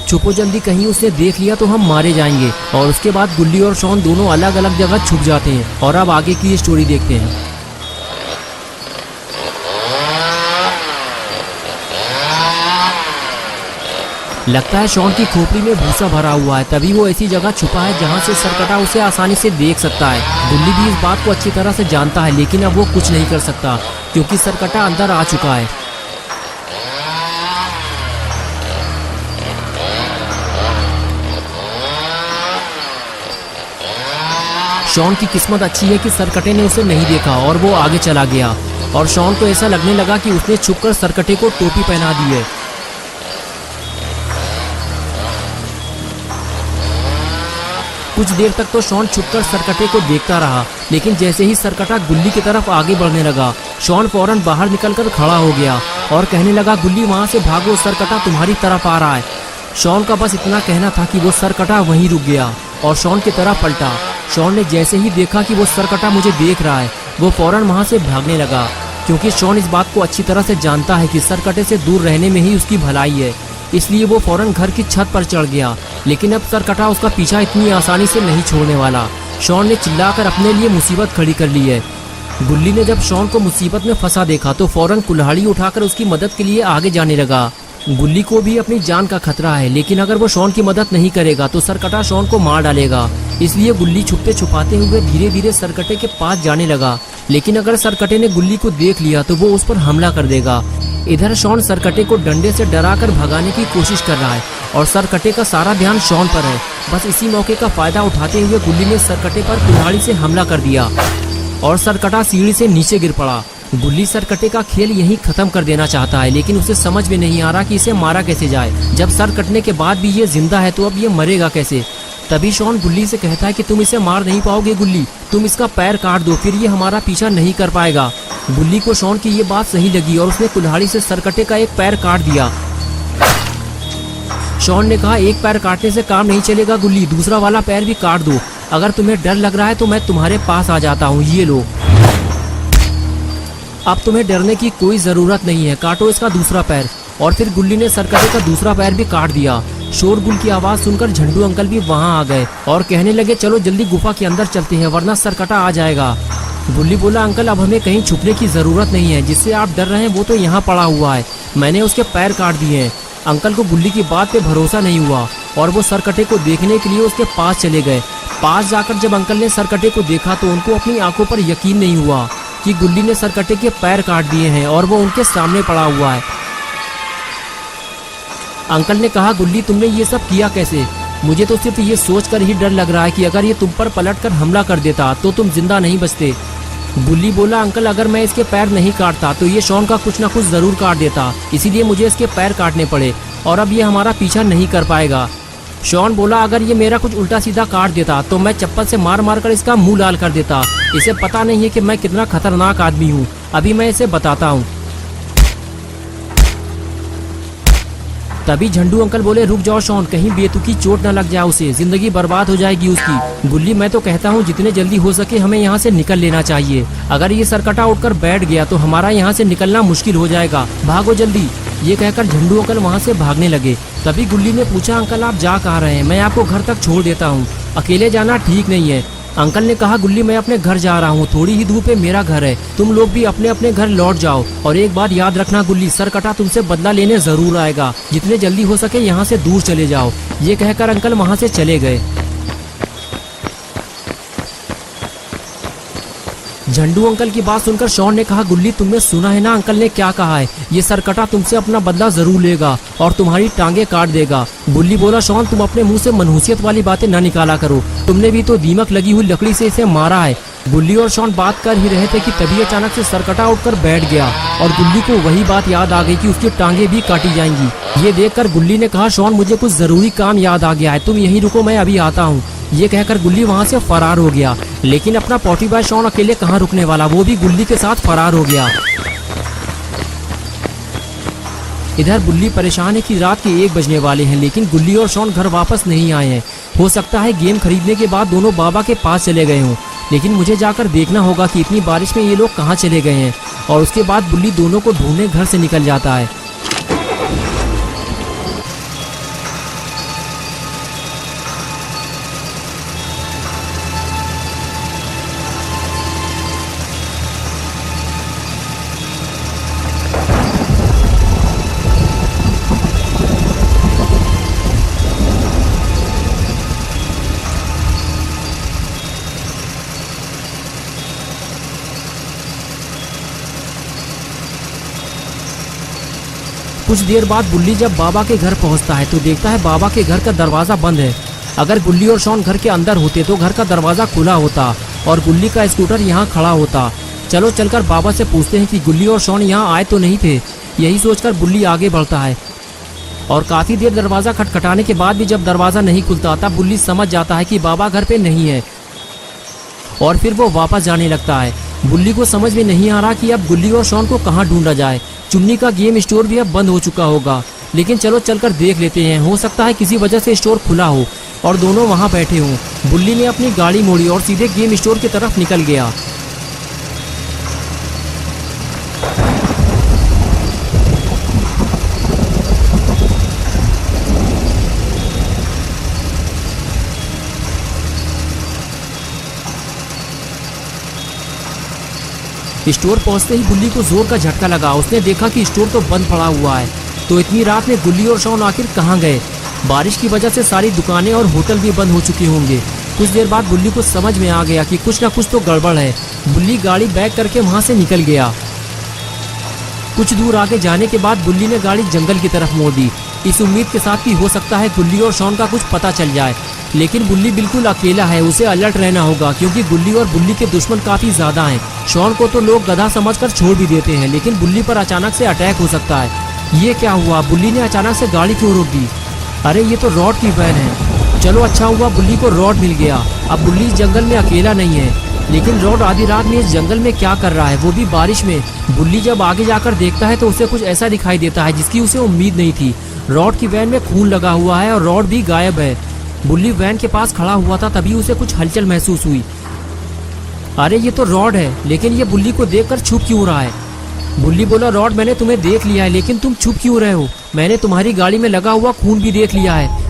छुपो जल्दी, कहीं उसने देख लिया तो हम मारे जाएंगे। और उसके बाद गुल्ली और शॉन दोनों अलग अलग जगह छुप जाते हैं। और अब आगे की स्टोरी देखते हैं। लगता है शॉन की खोपड़ी में भूसा भरा हुआ है, तभी वो ऐसी जगह छुपा है जहाँ से सरकटा उसे आसानी से देख सकता है। गुल्ली भी इस बात को अच्छी तरह से जानता है, लेकिन अब वो कुछ नहीं कर सकता क्योंकि सरकटा अंदर आ चुका है। शॉन की किस्मत अच्छी है कि सरकटे ने उसे नहीं देखा और वो आगे चला गया। और शॉन को ऐसा लगने लगा कि उसने छुपकर सरकटे को टोपी पहना दी है। कुछ देर तक तो शॉन छुपकर सरकटे को देखता रहा, लेकिन जैसे ही सरकटा गुल्ली की तरफ आगे बढ़ने लगा, शॉन फौरन बाहर निकलकर खड़ा हो गया और कहने लगा, गुल्ली वहां से भागो, सरकटा तुम्हारी तरफ आ रहा है। शॉन का बस इतना कहना था कि वो सरकटा वहीं रुक गया और शॉन की तरफ पलटा। शॉन ने जैसे ही देखा कि वो सरकटा मुझे देख रहा है, वो फौरन वहां से भागने लगा, क्योंकि शॉन इस बात को अच्छी तरह से जानता है कि सरकटे से दूर रहने में ही उसकी भलाई है। इसलिए वो फौरन घर की छत पर चढ़ गया, लेकिन अब सरकटा उसका पीछा इतनी आसानी से नहीं छोड़ने वाला। शॉन ने चिल्लाकर अपने लिए मुसीबत खड़ी कर ली है। गुल्ली ने जब शॉन को मुसीबत में फंसा देखा तो फौरन कुल्हाड़ी उठाकर उसकी मदद के लिए आगे जाने लगा। गुल्ली को भी अपनी जान का खतरा है, लेकिन अगर वो शॉन की मदद नहीं करेगा तो सरकटा शॉन को मार डालेगा। इसलिए गुल्ली छुपते छुपाते हुए धीरे धीरे सरकटे के पास जाने लगा, लेकिन अगर सरकटे ने गुल्ली को देख लिया तो वो उस पर हमला कर देगा। इधर शॉन सरकटे को डंडे से डराकर भगाने की कोशिश कर रहा है और सरकटे का सारा ध्यान शॉन पर है। बस इसी मौके का फायदा उठाते हुए गुल्ली ने सरकटे पर कुल्हाड़ी से हमला कर दिया और सरकटा सीढ़ी से नीचे गिर पड़ा। गुल्ली सरकटे का खेल यहीं खत्म कर देना चाहता है, लेकिन उसे समझ में नहीं आ रहा कि इसे मारा कैसे जाए। जब सर कटने के बाद भी ये जिंदा है तो अब ये मरेगा कैसे। तभी शॉन गुल्ली से कहता है कि तुम इसे मार नहीं पाओगे गुल्ली, तुम इसका पैर काट दो, फिर ये हमारा पीछा नहीं कर पाएगा। गुल्ली को शॉन की ये बात सही लगी और उसने कुल्हाड़ी से सरकटे का एक पैर काट दिया। शॉन ने कहा, एक पैर काटने से काम नहीं चलेगा गुल्ली, दूसरा वाला पैर भी काट दो। अगर तुम्हें डर लग रहा है तो मैं तुम्हारे पास आ जाता हूँ, ये लो। अब तुम्हें डरने की कोई जरूरत नहीं है, काटो इसका दूसरा पैर। और फिर गुल्ली ने सरकटे का दूसरा पैर भी काट दिया। शोरगुल की आवाज सुनकर झंडू अंकल भी वहां आ गए और कहने लगे, चलो जल्दी गुफा के अंदर चलते हैं वरना सरकटा आ जाएगा। गुल्ली बोला, अंकल अब हमें कहीं छुपने की जरूरत नहीं है, जिससे आप डर रहे हैं वो तो यहाँ पड़ा हुआ है, मैंने उसके पैर काट दिए हैं। अंकल को गुल्ली की बात पे भरोसा नहीं हुआ और वो सरकटे को देखने के लिए उसके पास चले गए। पास जाकर जब अंकल ने सरकटे को देखा तो उनको अपनी आंखों पर यकीन नहीं हुआ कि गुल्ली ने सरकटे के पैर काट दिए हैं और वो उनके सामने पड़ा हुआ है। अंकल ने कहा, गुल्ली तुमने ये सब किया कैसे? मुझे तो सिर्फ ये सोचकर ही डर लग रहा है कि अगर ये तुम पर पलटकर हमला कर देता तो तुम जिंदा नहीं बचते। गुल्ली बोला, अंकल अगर मैं इसके पैर नहीं काटता तो ये शॉन का कुछ ना कुछ जरूर काट देता, इसीलिए मुझे इसके पैर काटने पड़े और अब ये हमारा पीछा नहीं कर पाएगा। शॉन बोला, अगर ये मेरा कुछ उल्टा सीधा काट देता तो मैं चप्पल से मार मार कर इसका मुंह लाल कर देता। इसे पता नहीं है कि मैं कितना खतरनाक आदमी हूँ, अभी मैं इसे बताता हूँ। तभी झंडू अंकल बोले, रुक जाओ शॉन, कहीं बेतुकी चोट न लग जाए उसे, जिंदगी बर्बाद हो जाएगी उसकी। गुल्ली मैं तो कहता हूँ जितने जल्दी हो सके हमें यहाँ से निकल लेना चाहिए, अगर ये सरकटा उठकर बैठ गया तो हमारा यहाँ से निकलना मुश्किल हो जाएगा, भागो जल्दी। ये कहकर झंडू अंकल वहाँ से भागने लगे। तभी गुल्ली ने पूछा, अंकल आप जा कहाँ रहे हैं? मैं आपको घर तक छोड़ देता हूँ, अकेले जाना ठीक नहीं है। अंकल ने कहा, गुल्ली मैं अपने घर जा रहा हूँ, थोड़ी ही दूर पे मेरा घर है, तुम लोग भी अपने अपने घर लौट जाओ। और एक बात याद रखना गुल्ली, सरकटा तुमसे बदला लेने जरूर आएगा, जितने जल्दी हो सके यहाँ से दूर चले जाओ। ये कहकर अंकल वहाँ से चले गए। झंडू अंकल की बात सुनकर शॉन ने कहा, गुल्ली तुमने सुना है ना अंकल ने क्या कहा है, ये सरकटा तुमसे अपना बदला जरूर लेगा और तुम्हारी टांगे काट देगा। गुल्ली बोला, शॉन तुम अपने मुंह से मनहूसियत वाली बातें न निकाला करो, तुमने भी तो दीमक लगी हुई लकड़ी से इसे मारा है। गुल्ली और शॉन बात कर ही रहे थे कि तभी अचानक से सरकटा उठकर बैठ गया और गुल्ली को वही बात याद आ गई कि उसकी टांगे भी काटी जाएंगी। ये देखकर गुल्ली ने कहा, शॉन मुझे कुछ जरूरी काम याद आ गया है, तुम यहीं रुको मैं अभी आता हूँ। ये कहकर गुल्ली वहाँ से फरार हो गया, लेकिन अपना पॉटी बॉय शॉन अकेले कहाँ रुकने वाला, वो भी गुल्ली के साथ फरार हो गया। इधर गुल्ली परेशान है कि रात के 1 बजने वाले हैं, लेकिन गुल्ली और शॉन घर वापस नहीं आए हैं। हो सकता है गेम खरीदने के बाद दोनों बाबा के पास चले गए हों, लेकिन मुझे जाकर देखना होगा कि इतनी बारिश में ये लोग कहाँ चले गए हैं। और उसके बाद गुल्ली दोनों को ढूंढने घर से निकल जाता है। कुछ देर बाद बुल्ली जब बाबा के घर पहुंचता है तो देखता है बाबा के घर का दरवाजा बंद है। अगर गुल्ली और शॉन घर के अंदर होते तो घर का दरवाजा खुला होता और गुल्ली का स्कूटर यहाँ खड़ा होता। चलो चलकर बाबा से पूछते हैं कि गुल्ली और शॉन यहाँ आए तो नहीं थे। यही सोचकर बुल्ली आगे बढ़ता है और काफी देर दरवाजा खटखटाने के बाद भी जब दरवाजा नहीं खुलता तब बुल्ली समझ जाता है कि बाबा घर पे नहीं है और फिर वो वापस जाने लगता है। बुल्ली को समझ में नहीं आ रहा कि अब गुल्ली और शॉन को कहाँ ढूंढा जाए। चुन्नी का गेम स्टोर भी अब बंद हो चुका होगा, लेकिन चलो चलकर देख लेते हैं, हो सकता है किसी वजह से स्टोर खुला हो और दोनों वहाँ बैठे हों। बुल्ली ने अपनी गाड़ी मोड़ी और सीधे गेम स्टोर की तरफ निकल गया। स्टोर पहुंचते ही बुल्ली को जोर का झटका लगा। उसने देखा कि स्टोर तो बंद पड़ा हुआ है। तो इतनी रात में गुल्ली और शॉन आखिर कहाँ गए? बारिश की वजह से सारी दुकानें और होटल भी बंद हो चुके होंगे। कुछ देर बाद बुल्ली को समझ में आ गया कि कुछ ना कुछ तो गड़बड़ है। बुल्ली गाड़ी बैक करके वहां से निकल गया। कुछ दूर आगे जाने के बाद बुल्ली ने गाड़ी जंगल की तरफ मोड़ दी, इस उम्मीद के साथ कि हो सकता है गुल्ली और शॉन का कुछ पता चल जाए। लेकिन बुल्ली बिल्कुल अकेला है, उसे अलर्ट रहना होगा क्योंकि गुल्ली और बुल्ली के दुश्मन काफी ज्यादा हैं। शॉन को तो लोग गधा समझकर छोड़ भी देते हैं, लेकिन बुल्ली पर अचानक से अटैक हो सकता है। ये क्या हुआ? बुल्ली ने अचानक से गाड़ी क्यों रोक दी? अरे ये तो रॉड की वैन है। चलो अच्छा हुआ बुल्ली को रॉड मिल गया। अब बुल्ली इस जंगल में अकेला नहीं है। लेकिन रॉड आधी रात में इस जंगल में क्या कर रहा है, वो भी बारिश में? बुल्ली जब आगे जाकर देखता है तो उसे कुछ ऐसा दिखाई देता है जिसकी उसे उम्मीद नहीं थी। रॉड की वैन में खून लगा हुआ है और रॉड भी गायब है। बुल्ली वैन के पास खड़ा हुआ था, तभी उसे कुछ हलचल महसूस हुई। अरे ये तो रॉड है, लेकिन ये बुल्ली को देखकर छुप क्यों रहा है? बुल्ली बोला, रॉड मैंने तुम्हें देख लिया है, लेकिन तुम छुप क्यों रहे हो? मैंने तुम्हारी गाड़ी में लगा हुआ खून भी देख लिया है।